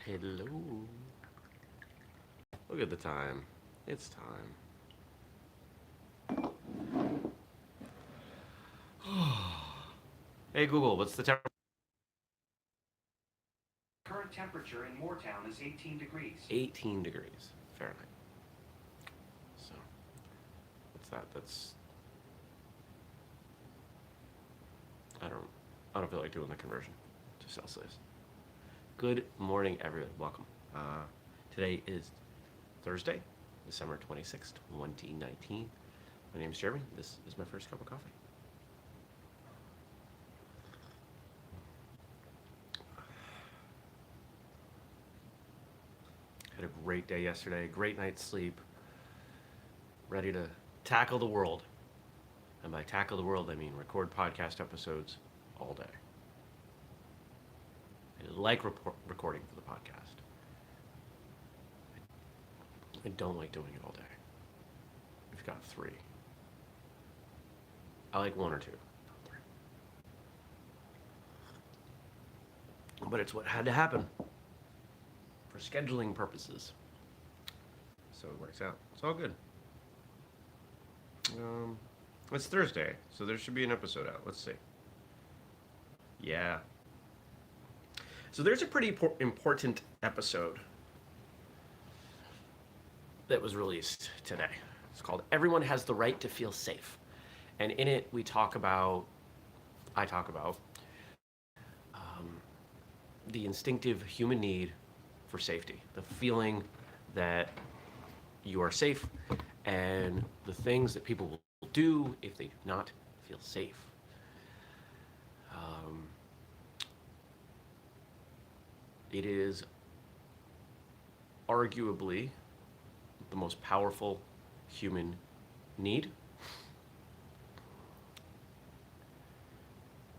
Hello. Look at the time. It's time. Hey Google, what's the temperature? Current temperature in Moortown is 18 degrees. 18 degrees Fahrenheit. So, what's that? That's I don't I don't feel like doing the conversion to Celsius. Good morning, everyone. Welcome. Today is Thursday, December 26th, 2019. My name is Jeremy. This is my first cup of coffee. Had a great day yesterday, great night's sleep, ready to tackle the world. And by tackle the world, I mean record podcast episodes all day. I like recording for the podcast. I don't like doing it all day. We've got 3. I like 1 or 2. Not 3. But it's what had to happen for scheduling purposes. So it works out. It's all good. It's Thursday, so there should be an episode out. Let's see. Yeah. So there's a pretty important episode that was released today. It's called Everyone Has the Right to Feel Safe. And in it, I talk about the instinctive human need for safety, the feeling that you are safe, and the things that people will do if they do not feel safe. It is arguably the most powerful human need,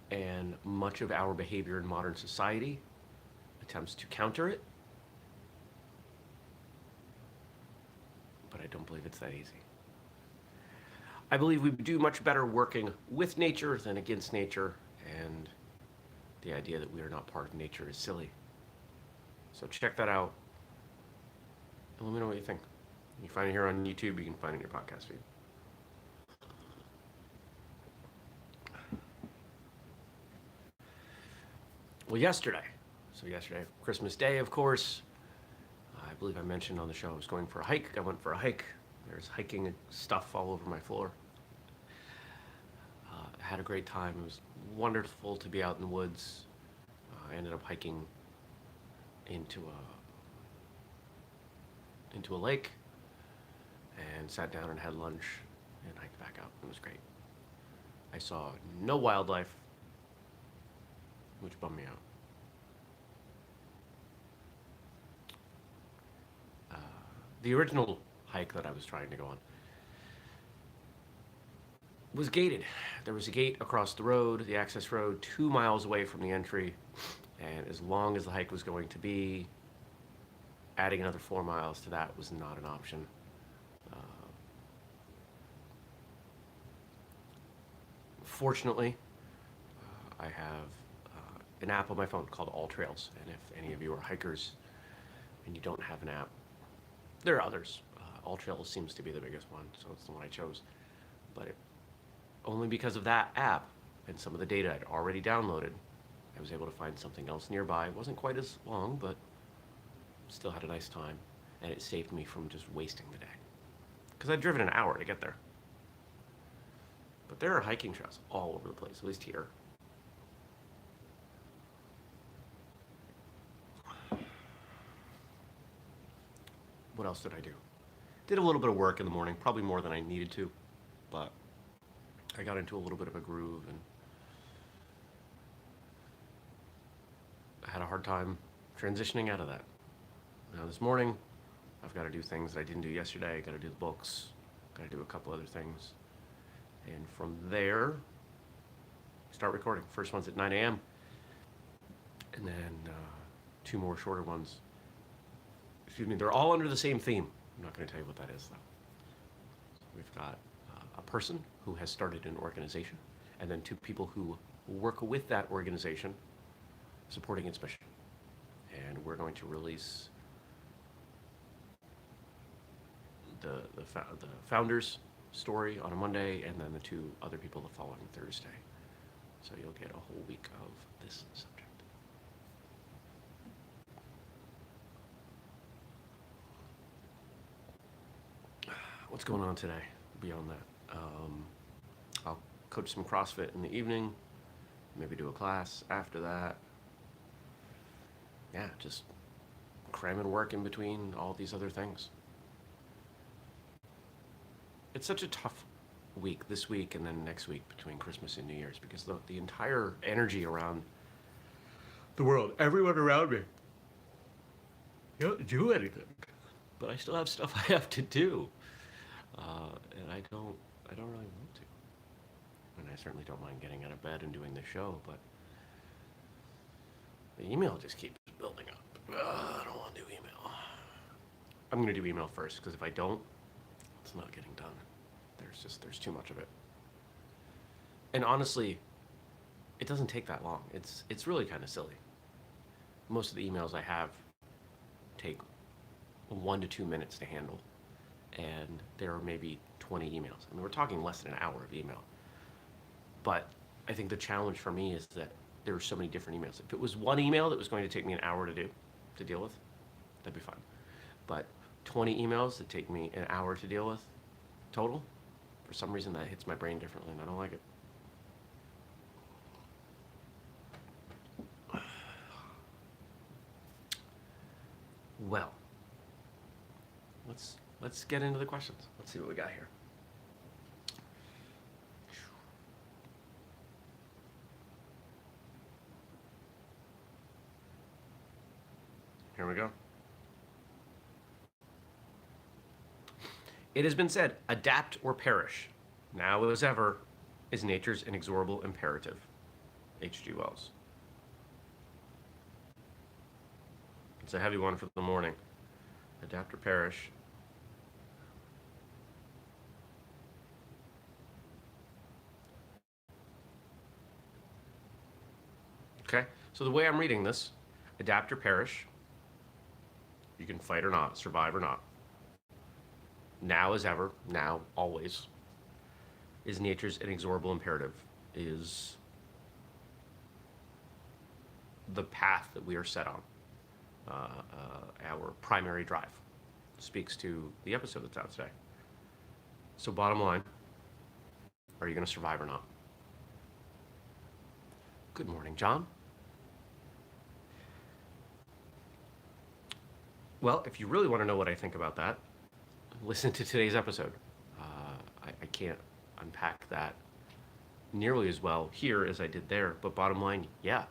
and much of our behavior in modern society attempts to counter it, but I don't believe it's that easy. I believe we do much better working with nature than against nature, and the idea that we are not part of nature is silly. So check that out, and let me know what you think. You can find it here on YouTube, you can find it in your podcast feed. Well, yesterday, Christmas Day, of course, I believe I mentioned on the show I was going for a hike. I went for a hike. There's hiking stuff all over my floor. I had a great time. It was wonderful to be out in the woods. I ended up hiking into a lake and sat down and had lunch and hiked back up. It was great. I saw no wildlife, which bummed me out. The original hike that I was trying to go on was gated. There was a gate across the road, the access road, 2 miles away from the entry, and as long as the hike was going to be, adding another 4 miles to that was not an option. Fortunately, I have an app on my phone called All Trails, and if any of you are hikers and you don't have an app, there are others. All Trails seems to be the biggest one, so it's the one I chose. But only because of that app and some of the data I'd already downloaded, I was able to find something else nearby. It wasn't quite as long, but still had a nice time, and it saved me from just wasting the day. Because I'd driven an hour to get there. But there are hiking trails all over the place, at least here. What else did I do? Did a little bit of work in the morning, probably more than I needed to, but I got into a little bit of a groove and I had a hard time transitioning out of that. Now this morning, I've got to do things that I didn't do yesterday. I got to do the books, got to do a couple other things. And from there, start recording. First one's at 9 a.m. And then 2 more shorter ones. Excuse me, they're all under the same theme. I'm not going to tell you what that is, though. We've got a person who has started an organization, and then 2 people who work with that organization supporting its mission. And we're going to release the founder's story on a Monday, and then the two other people the following Thursday. So you'll get a whole week of this subject. What's going on today beyond that? I'll coach some CrossFit in the evening, maybe do a class after that. Yeah, just cramming work in between all these other things. It's such a tough week, this week and then next week between Christmas and New Year's, because the entire energy around the world, everyone around me, you don't do anything, but I still have stuff I have to do, and I don't really want to. And I certainly don't mind getting out of bed and doing the show, but the email just keeps building up. I don't want to do email. I'm going to do email first, because if I don't, it's not getting done. There's too much of it. And honestly, it doesn't take that long. It's really kind of silly. Most of the emails I have take 1 to 2 minutes to handle, and there are maybe 20 emails. I mean, we're talking less than an hour of email. But I think the challenge for me is that there are so many different emails. If it was one email that was going to take me an hour to deal with, that'd be fine. But 20 emails that take me an hour to deal with total, for some reason that hits my brain differently, and I don't like it. Well, let's get into the questions. Let's see what we got here. Here we go. It has been said, adapt or perish. Now as ever is nature's inexorable imperative. H.G. Wells. It's a heavy one for the morning. Adapt or perish. Okay, so the way I'm reading this, adapt or perish. You can fight or not, survive or not. Now as ever, now, always, is nature's inexorable imperative, is the path that we are set on. Our primary drive speaks to the episode that's out today. So bottom line, are you going to survive or not? Good morning, John. Well, if you really want to know what I think about that, listen to today's episode. I can't unpack that nearly as well here as I did there, but bottom line, yeah.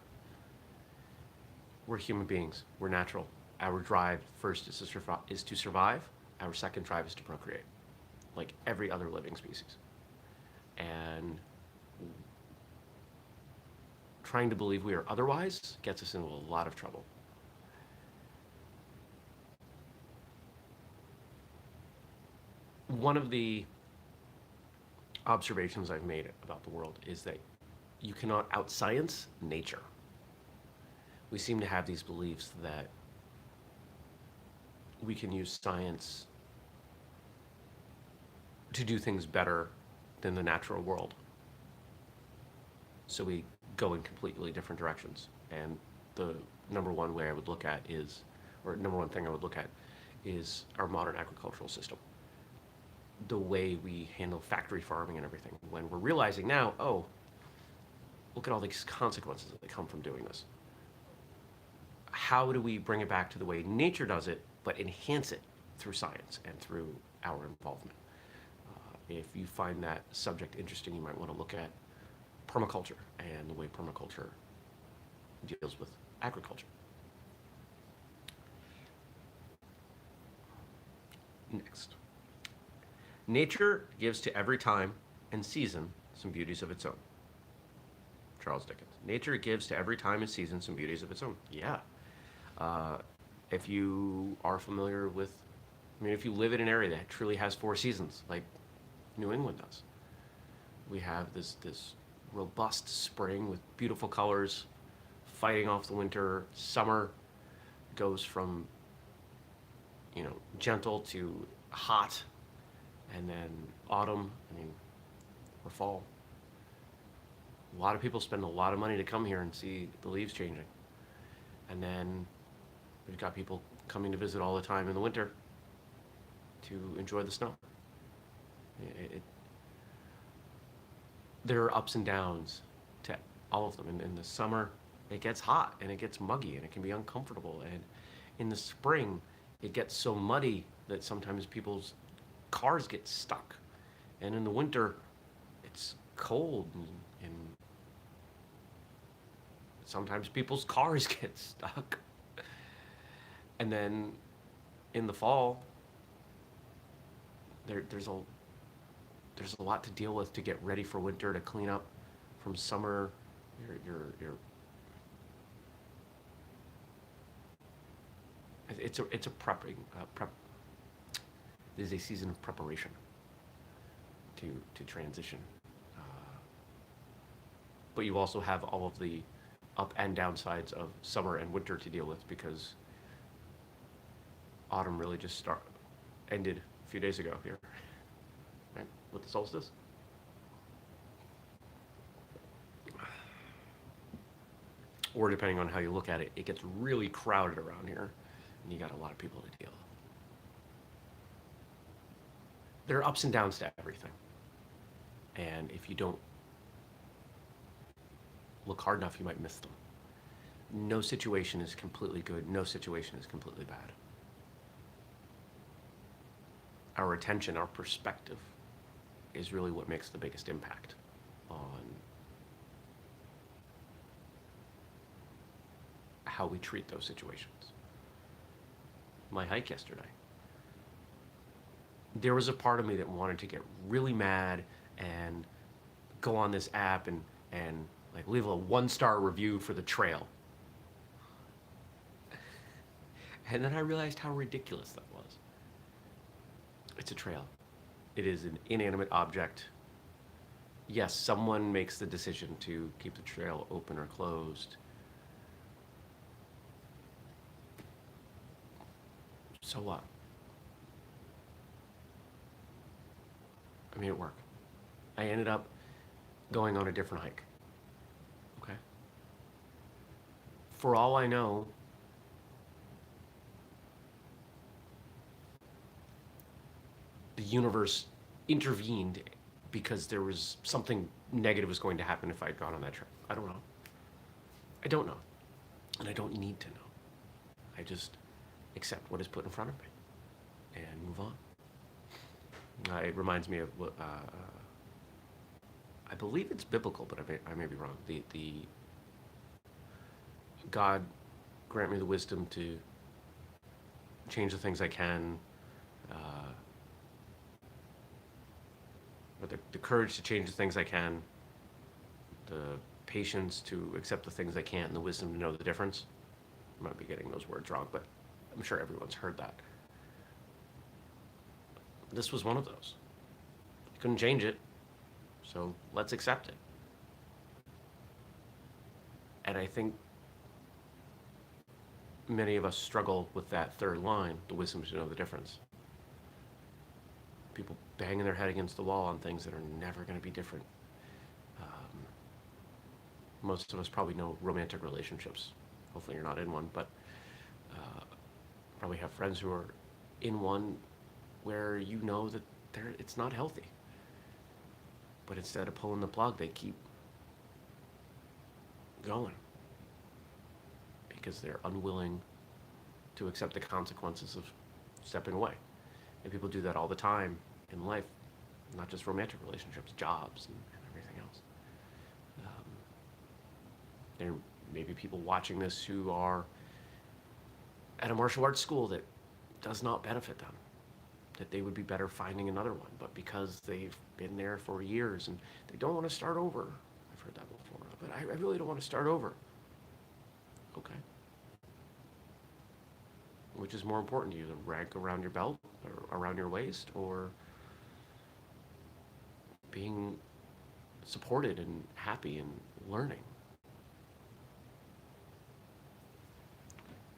We're human beings. We're natural. Our drive first is to survive. Our second drive is to procreate, like every other living species. And trying to believe we are otherwise gets us into a lot of trouble. One of the observations I've made about the world is that you cannot out-science nature. We seem to have these beliefs that we can use science to do things better than the natural world. So we go in completely different directions. And the number one way I would look at is, or number one thing I would look at is our modern agricultural system. The way we handle factory farming and everything, when we're realizing now, oh, look at all these consequences that come from doing this. How do we bring it back to the way nature does it, but enhance it through science and through our involvement? If you find that subject interesting, you might want to look at permaculture and the way permaculture deals with agriculture. Next. Nature gives to every time and season some beauties of its own. Charles Dickens. Nature gives to every time and season some beauties of its own. Yeah. If you are familiar with, if you live in an area that truly has 4 seasons, like New England does, we have this robust spring with beautiful colors, fighting off the winter, summer, goes from, gentle to hot, and then autumn, or fall. A lot of people spend a lot of money to come here and see the leaves changing. And then we've got people coming to visit all the time in the winter to enjoy the snow. There are ups and downs to all of them. In the summer, it gets hot and it gets muggy and it can be uncomfortable. And in the spring, it gets so muddy that sometimes people's cars get stuck. And in the winter, it's cold and sometimes people's cars get stuck. And then in the fall, there's a lot to deal with to get ready for winter, to clean up from summer. It's a prepping prep. It is a season of preparation to transition. But you also have all of the up and downsides of summer and winter to deal with, because autumn really just ended a few days ago here, right, with the solstice. Or depending on how you look at it, it gets really crowded around here, and you got a lot of people to deal with. There are ups and downs to everything, and if you don't look hard enough, you might miss them. No situation is completely good. No situation is completely bad. Our attention, our perspective, is really what makes the biggest impact on how we treat those situations. My hike yesterday, there was a part of me that wanted to get really mad and go on this app and like leave a 1-star review for the trail. And then I realized how ridiculous that was. It's a trail. It is an inanimate object. Yes, someone makes the decision to keep the trail open or closed. So what? I made it work. I ended up going on a different hike. Okay? For all I know, the universe intervened because there was something negative was going to happen if I had gone on that trip. I don't know. I don't know. And I don't need to know. I just accept what is put in front of me and move on. It reminds me of what I believe it's biblical, but I may be wrong. The God grant me the wisdom to change the things I can, or the courage to change the things I can, the patience to accept the things I can't, and the wisdom to know the difference. I might be getting those words wrong, but I'm sure everyone's heard that. This was one of those. I couldn't change it, so let's accept it. And I think many of us struggle with that third line, the wisdom to know the difference. People banging their head against the wall on things that are never going to be different. Most of us probably know romantic relationships. Hopefully you're not in one, but probably have friends who are in one where you know that it's not healthy. But instead of pulling the plug, they keep going because they're unwilling to accept the consequences of stepping away. And people do that all the time in life, not just romantic relationships, jobs and everything else. There may be people watching this who are at a martial arts school that does not benefit them, that they would be better finding another one, but because they've been there for years and they don't want to start over. I've heard that before, but I really don't want to start over. Okay. Which is more important to you, the rank around your belt or around your waist, or being supported and happy and learning?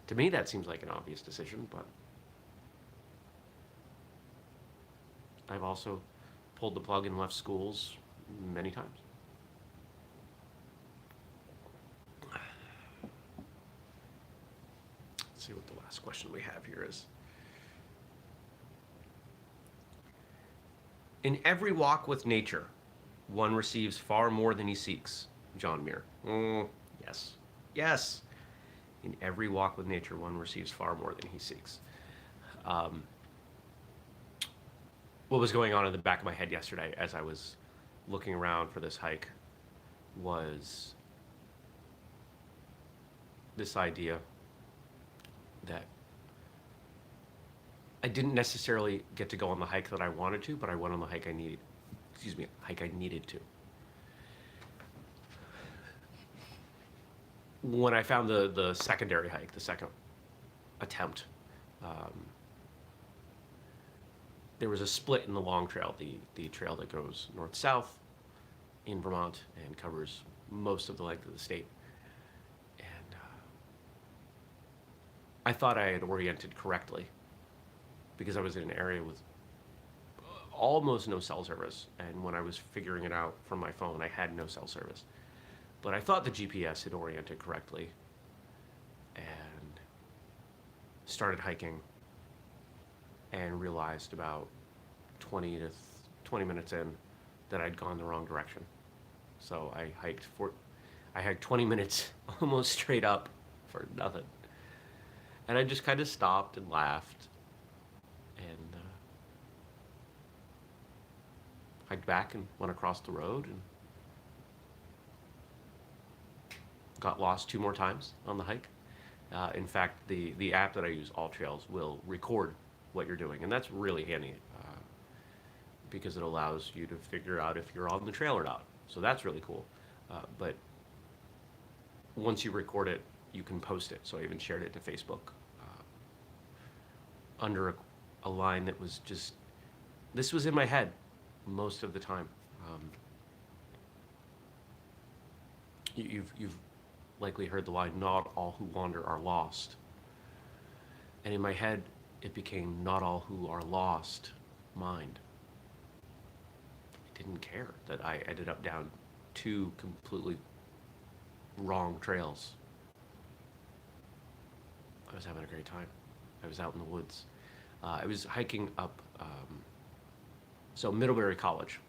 To me, that seems like an obvious decision, but I've also pulled the plug and left schools many times. Let's see what the last question we have here is. In every walk with nature, one receives far more than he seeks. John Muir. Yes. Yes. In every walk with nature, one receives far more than he seeks. What was going on in the back of my head yesterday as I was looking around for this hike was this idea that I didn't necessarily get to go on the hike that I wanted to, but I went on the hike I needed. Hike I needed to. When I found the secondary hike, the second attempt, there was a split in the long trail, the trail that goes north-south in Vermont and covers most of the length of the state. And I thought I had oriented correctly because I was in an area with almost no cell service. And when I was figuring it out from my phone, I had no cell service. But I thought the GPS had oriented correctly and started hiking and realized about 20 minutes in that I'd gone the wrong direction. So I hiked 20 minutes almost straight up for nothing. And I just kind of stopped and laughed and hiked back and went across the road and got lost 2 more times on the hike. In fact, the app that I use, All Trails, will record what you're doing, and that's really handy because it allows you to figure out if you're on the trail or not. So that's really cool. But once you record it, you can post it. So I even shared it to Facebook under a line that was just, this was in my head most of the time. You've likely heard the line, "Not all who wander are lost." And in my head, it became, "Not all who are lost mind." I didn't care that I ended up down 2 completely wrong trails. I was having a great time. I was out in the woods. I was hiking up. So Middlebury College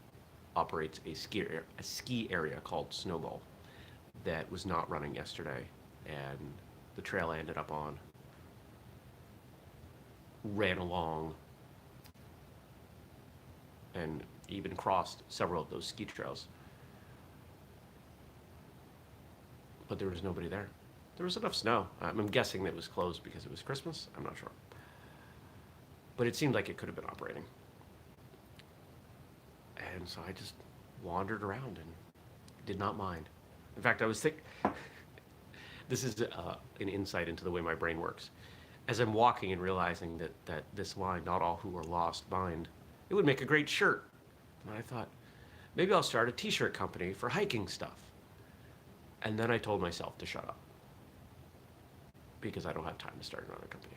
operates a ski area called Snowball that was not running yesterday, and the trail I ended up on ran along and even crossed several of those ski trails. But there was nobody there. There was enough snow. I'm guessing that it was closed because it was Christmas. I'm not sure. But it seemed like it could have been operating. And so I just wandered around and did not mind. In fact, I was thinking, this is an insight into the way my brain works. As I'm walking and realizing that this line, "Not all who are lost mind," it would make a great shirt. And I thought, maybe I'll start a t-shirt company for hiking stuff. And then I told myself to shut up because I don't have time to start another company.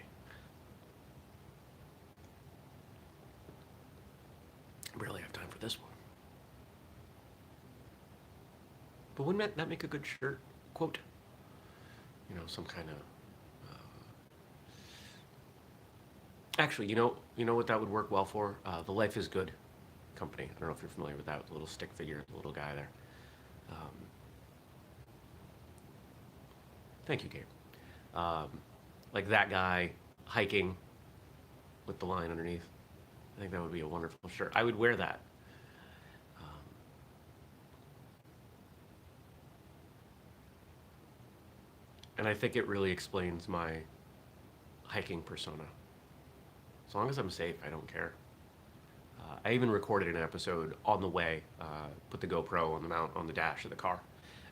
I barely have time for this one. But wouldn't that make a good shirt quote? You know, some kind of. Actually, you know what that would work well for? The Life is Good company. I don't know if you're familiar with that, with the little stick figure, the little guy there. Thank you, Gabe. Like that guy hiking with the line underneath. I think that would be a wonderful shirt. I would wear that. And I think it really explains my hiking persona. As long as I'm safe, I don't care. I even recorded an episode on the way, put the GoPro on the dash of the car,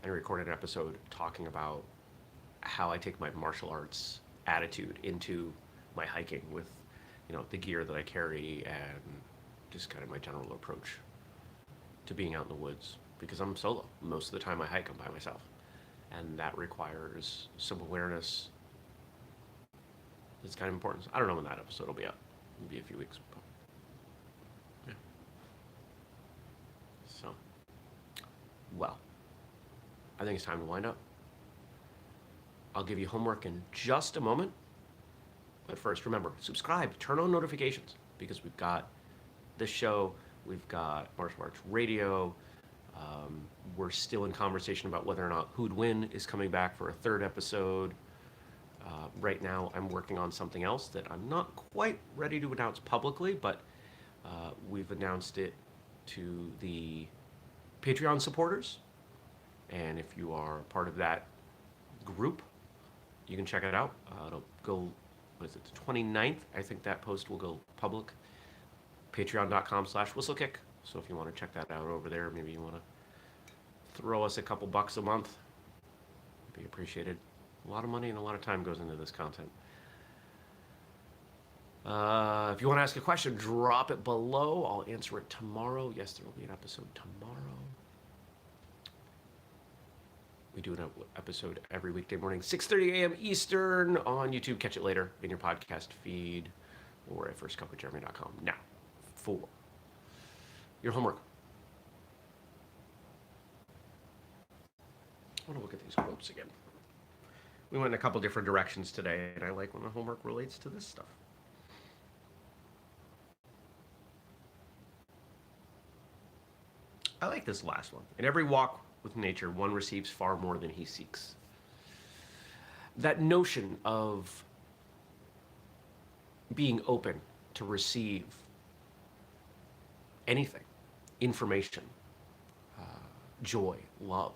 and recorded an episode talking about how I take my martial arts attitude into my hiking with, the gear that I carry and just kind of my general approach to being out in the woods, because I'm solo. Most of the time I hike, I'm by myself. And that requires some awareness It's kind of important. I don't know when that episode will be up. It'll be a few weeks. But yeah. So, well, I think it's time to wind up. I'll give you homework in just a moment. But first, remember, subscribe, turn on notifications, because we've got this show, we've got Martial Arts Radio. We're still in conversation about whether or not Who'd Win is coming back for a third episode. Right now, I'm working on something else that I'm not quite ready to announce publicly, but we've announced it to the Patreon supporters. And if you are part of that group, you can check it out. It'll go, what is it, the 29th? I think that post will go public. Patreon.com/whistlekick. So if you want to check that out over there, maybe you want to throw us a couple bucks a month, it'd be appreciated. A lot of money and a lot of time goes into this content. If you want to ask a question, drop it below. I'll answer it tomorrow. Yes, there will be an episode tomorrow. We do an episode every weekday morning, 6:30 a.m. Eastern on YouTube. Catch it later in your podcast feed or at firstcupwithjeremy.com. Now, for your homework. I want to look at these quotes again. We went in a couple different directions today, and I like when the homework relates to this stuff. I like this last one. In every walk with nature, one receives far more than he seeks. That notion of being open to receive anything, information, joy, love,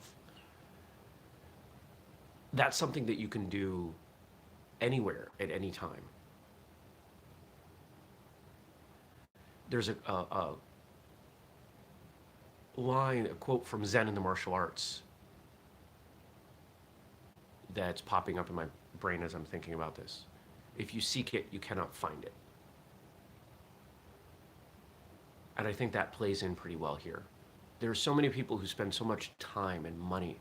that's something that you can do anywhere at any time. There's a line, a quote from Zen in the Martial Arts that's popping up in my brain as I'm thinking about this. If you seek it, you cannot find it. And I think that plays in pretty well here. There are so many people who spend so much time and money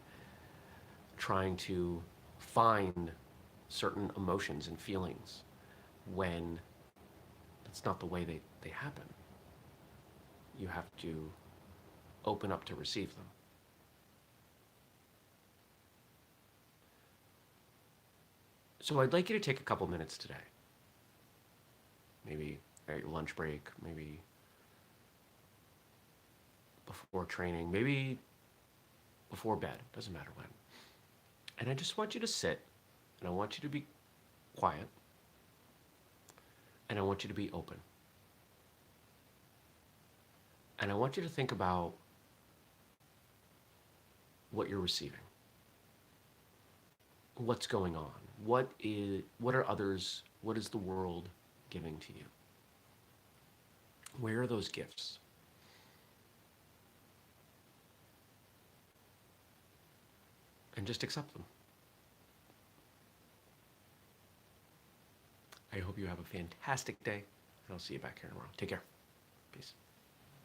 trying to find certain emotions and feelings when that's not the way they happen. You have to open up to receive them. So I'd like you to take a couple minutes today. Maybe at your lunch break, maybe before training, maybe before bed, doesn't matter when. And I just want you to sit, and I want you to be quiet, and I want you to be open. And I want you to think about what you're receiving. What's going on? What are others, what is the world giving to you? Where are those gifts? And just accept them. I hope you have a fantastic day, and I'll see you back here tomorrow. Take care. Peace.